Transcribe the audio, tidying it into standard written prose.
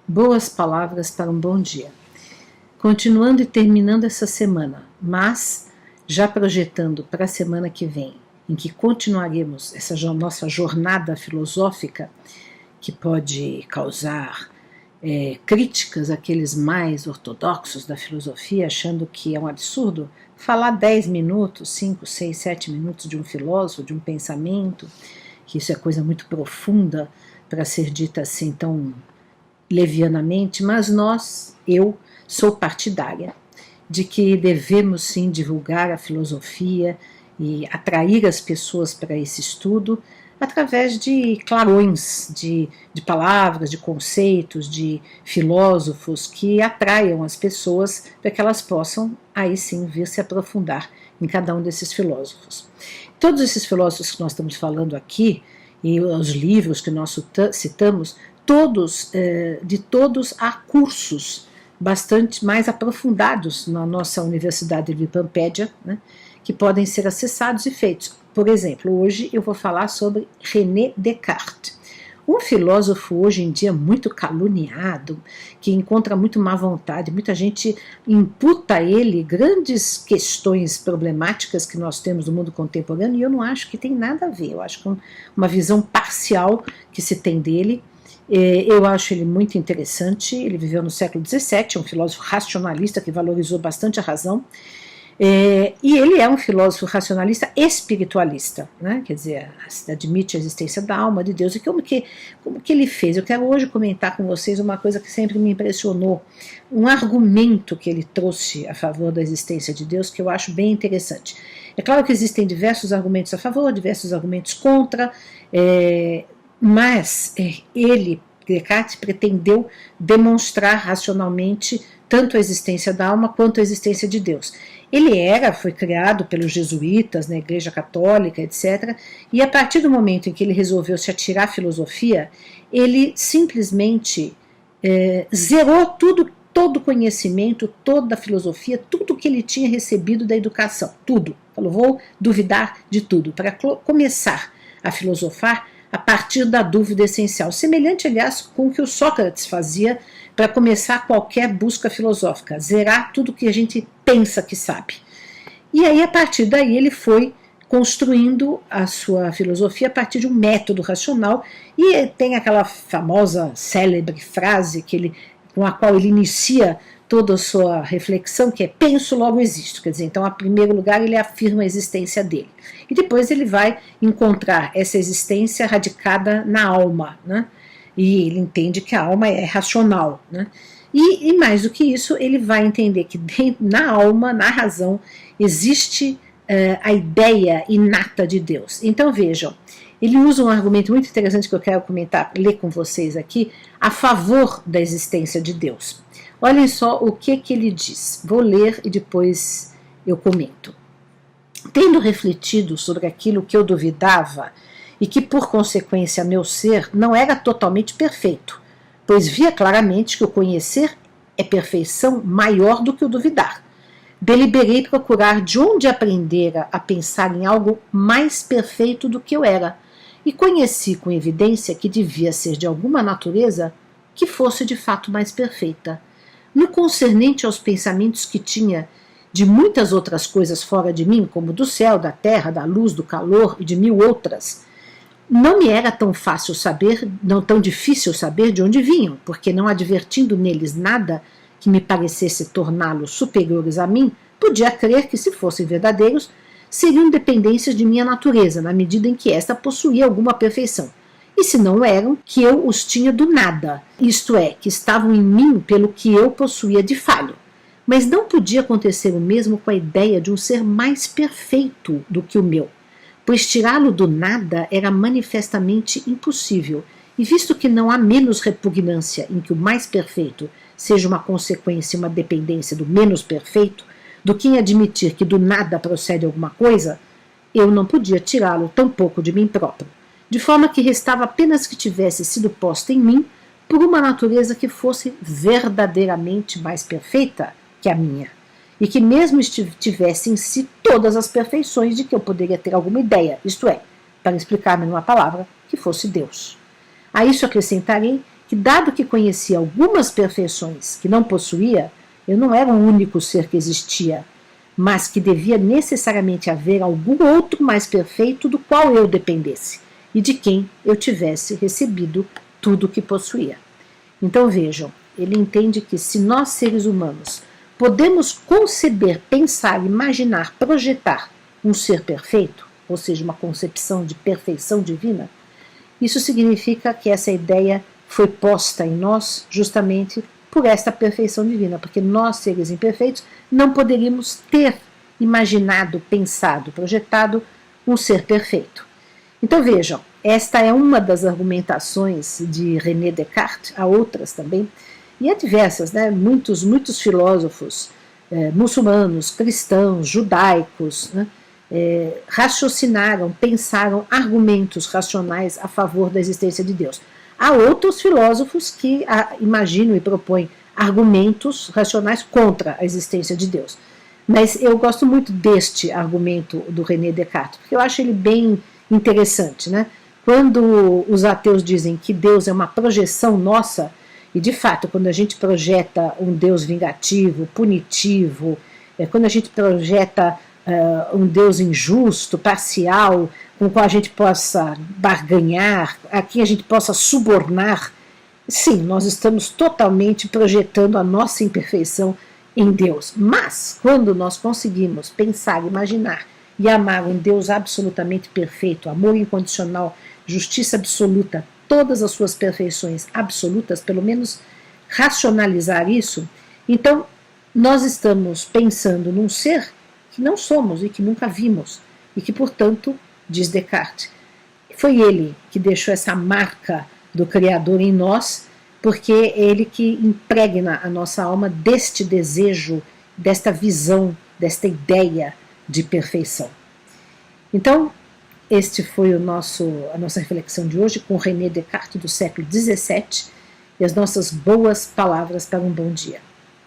Boas palavras para um bom dia. Continuando e terminando essa semana, mas já projetando para a semana que vem, em que continuaremos essa nossa jornada filosófica, que pode causar críticas àqueles mais ortodoxos da filosofia, achando que é um absurdo falar 10 minutos, 5, 6, 7 minutos de um filósofo, de um pensamento, que isso é coisa muito profunda para ser dita assim tão levianamente, mas eu sou partidária de que devemos sim divulgar a filosofia e atrair as pessoas para esse estudo através de clarões, de palavras, de conceitos, de filósofos que atraiam as pessoas para que elas possam aí sim vir se aprofundar em cada um desses filósofos. Todos esses filósofos que nós estamos falando aqui e os livros que nós citamos, de todos há cursos bastante mais aprofundados na nossa Universidade de Pampédia, né, que podem ser acessados e feitos. Por exemplo, hoje eu vou falar sobre René Descartes, um filósofo hoje em dia muito caluniado, que encontra muito má vontade, muita gente imputa a ele grandes questões problemáticas que nós temos no mundo contemporâneo, e eu não acho que tem nada a ver, eu acho que é uma visão parcial que se tem dele. Eu acho ele muito interessante. Ele viveu no século XVII, é um filósofo racionalista que valorizou bastante a razão, e ele é um filósofo racionalista espiritualista, né? Quer dizer, admite a existência da alma, de Deus. E como que ele fez? Eu quero hoje comentar com vocês uma coisa que sempre me impressionou, um argumento que ele trouxe a favor da existência de Deus, que eu acho bem interessante. É claro que existem diversos argumentos a favor, diversos argumentos contra, mas Descartes, pretendeu demonstrar racionalmente tanto a existência da alma quanto a existência de Deus. Ele foi criado pelos jesuítas, na Igreja Católica, etc. E a partir do momento em que ele resolveu se atirar à filosofia, ele simplesmente zerou todo o conhecimento, toda a filosofia, tudo que ele tinha recebido da educação, tudo. Falou, vou duvidar de tudo, para começar a filosofar a partir da dúvida essencial, semelhante, aliás, com o que o Sócrates fazia para começar qualquer busca filosófica, zerar tudo que a gente pensa que sabe. E aí, a partir daí, ele foi construindo a sua filosofia a partir de um método racional, e tem aquela famosa, célebre frase com a qual ele inicia toda a sua reflexão, que é penso, logo existo. Quer dizer, então, em primeiro lugar, ele afirma a existência dele. E depois ele vai encontrar essa existência radicada na alma, né? E ele entende que a alma é racional, né? E mais do que isso, ele vai entender que na alma, na razão, existe a ideia inata de Deus. Então, vejam, ele usa um argumento muito interessante que eu quero ler com vocês aqui, a favor da existência de Deus. Olhem só o que ele diz. Vou ler e depois eu comento. Tendo refletido sobre aquilo que eu duvidava e que, por consequência, meu ser não era totalmente perfeito, pois via claramente que o conhecer é perfeição maior do que o duvidar, deliberei procurar de onde aprendera a pensar em algo mais perfeito do que eu era, e conheci com evidência que devia ser de alguma natureza que fosse de fato mais perfeita. No concernente aos pensamentos que tinha de muitas outras coisas fora de mim, como do céu, da terra, da luz, do calor e de mil outras, não me era tão tão difícil saber de onde vinham, porque não advertindo neles nada que me parecesse torná-los superiores a mim, podia crer que, se fossem verdadeiros, seriam dependências de minha natureza, na medida em que esta possuía alguma perfeição. E se não eram, que eu os tinha do nada, isto é, que estavam em mim pelo que eu possuía de falho. Mas não podia acontecer o mesmo com a ideia de um ser mais perfeito do que o meu, pois tirá-lo do nada era manifestamente impossível, e visto que não há menos repugnância em que o mais perfeito seja uma consequência e uma dependência do menos perfeito, do que em admitir que do nada procede alguma coisa, eu não podia tirá-lo tampouco de mim próprio, de forma que restava apenas que tivesse sido posta em mim por uma natureza que fosse verdadeiramente mais perfeita que a minha, e que mesmo tivesse em si todas as perfeições de que eu poderia ter alguma ideia, isto é, para explicar-me numa palavra, que fosse Deus. A isso acrescentarei que, dado que conhecia algumas perfeições que não possuía, eu não era o único ser que existia, mas que devia necessariamente haver algum outro mais perfeito do qual eu dependesse e de quem eu tivesse recebido tudo o que possuía. Então vejam, ele entende que se nós seres humanos podemos conceber, pensar, imaginar, projetar um ser perfeito, ou seja, uma concepção de perfeição divina, isso significa que essa ideia foi posta em nós justamente por esta perfeição divina, porque nós, seres imperfeitos, não poderíamos ter imaginado, pensado, projetado um ser perfeito. Então vejam, esta é uma das argumentações de René Descartes, há outras também, e há diversas, né? Muitos filósofos muçulmanos, cristãos, judaicos, né? Raciocinaram, pensaram argumentos racionais a favor da existência de Deus. Há outros filósofos que imaginam e propõem argumentos racionais contra a existência de Deus. Mas eu gosto muito deste argumento do René Descartes, porque eu acho ele bem interessante, né? Quando os ateus dizem que Deus é uma projeção nossa, e de fato, quando a gente projeta um Deus vingativo, punitivo, quando a gente projeta um Deus injusto, parcial, com o qual a gente possa barganhar, a quem a gente possa subornar, sim, nós estamos totalmente projetando a nossa imperfeição em Deus. Mas, quando nós conseguimos pensar, imaginar e amar um Deus absolutamente perfeito, amor incondicional, justiça absoluta, todas as suas perfeições absolutas, pelo menos racionalizar isso, então nós estamos pensando num ser que não somos e que nunca vimos, e que, portanto, diz Descartes, foi ele que deixou essa marca do Criador em nós, porque é ele que impregna a nossa alma deste desejo, desta visão, desta ideia de perfeição. Então, este foi a nossa reflexão de hoje com René Descartes do século XVII e as nossas boas palavras para um bom dia.